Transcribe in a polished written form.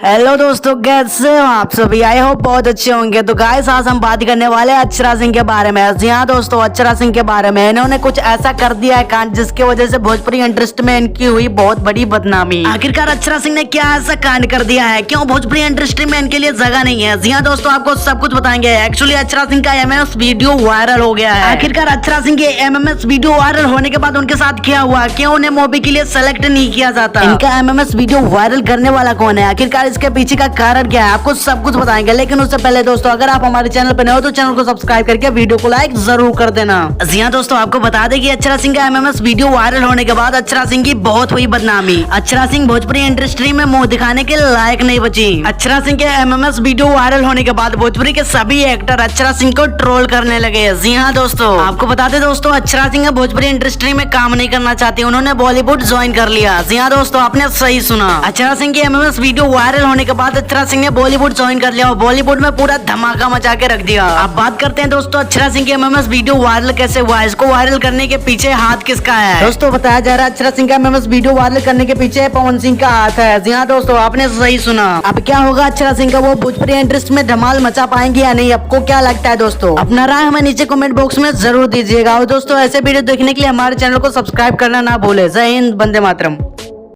Hello दोस्तों, कैसे हो आप सभी? आई होप बहुत अच्छे होंगे। तो गाइस, आज हम बात करने वाले हैं अक्षरा सिंह के बारे में। जी हाँ दोस्तों, अक्षरा सिंह के बारे में इन्होंने कुछ ऐसा कर दिया है कांड जिसकी वजह से भोजपुरी इंडस्ट्री में इनकी हुई बहुत बड़ी बदनामी। आखिरकार अक्षरा सिंह ने क्या ऐसा कांड कर दिया है? क्यों भोजपुरी इंडस्ट्री में इनके लिए जगह नहीं है? जी हाँ दोस्तों, आपको सब कुछ बताएंगे। एक्चुअली अक्षरा सिंह का एमएमएस वीडियो वायरल हो गया है। आखिरकार अक्षरा सिंह के एमएमएस वीडियो वायरल होने के बाद उनके साथ क्या हुआ? क्यों उन्हें मूवी के लिए सेलेक्ट नहीं किया जाता? इनका एमएमएस वीडियो वायरल करने वाला कौन है? आखिरकार इसके पीछे का कारण क्या है? आपको सब कुछ बताएंगे। लेकिन उससे पहले दोस्तों, अगर आप हमारे चैनल पर नए हो तो चैनल को सब्सक्राइब करके वीडियो को लाइक जरूर कर देना। जी हाँ दोस्तों, आपको बता दें कि अक्षरा सिंह का एमएमएस वीडियो वायरल होने के बाद अक्षरा सिंह की बहुत हुई बदनामी। अक्षरा सिंह भोजपुरी इंडस्ट्री में मुंह दिखाने के लायक नहीं बची। अक्षरा सिंह के एमएमएस वीडियो वायरल होने के बाद भोजपुरी के सभी एक्टर अक्षरा सिंह को ट्रोल करने लगे। जी हाँ दोस्तों, आपको बता दें दोस्तों, अक्षरा सिंह भोजपुरी इंडस्ट्री में काम नहीं करना चाहती, उन्होंने बॉलीवुड ज्वाइन कर लिया। जी हाँ दोस्तों, आपने सही सुना। अक्षरा सिंह की एमएमएस वीडियो वायरल होने के बाद अक्षरा सिंह ने बॉलीवुड ज्वाइन कर लिया और बॉलीवुड में पूरा धमाका मचा के रख दिया। अब बात करते हैं दोस्तों, अक्षरा सिंह की एमएमएस वीडियो वायरल कैसे हुआ? इसको वायरल करने के पीछे हाथ किसका है? दोस्तों, बताया जा रहा है अक्षरा सिंह का एमएमएस वीडियो वायरल करने के पीछे पवन सिंह का हाथ है। जी हाँ दोस्तों, आपने सही सुना। अब क्या होगा अक्षरा सिंह का? वो भोजपुरी इंडस्ट्री में धमाल मचा पाएंगे या नहीं? आपको क्या लगता है दोस्तों? अपना राय हमें नीचे कमेंट बॉक्स में जरूर दीजिएगा। और दोस्तों, ऐसे वीडियो देखने के लिए हमारे चैनल को सब्सक्राइब करना ना भूले। जय हिंद, वंदे मातरम।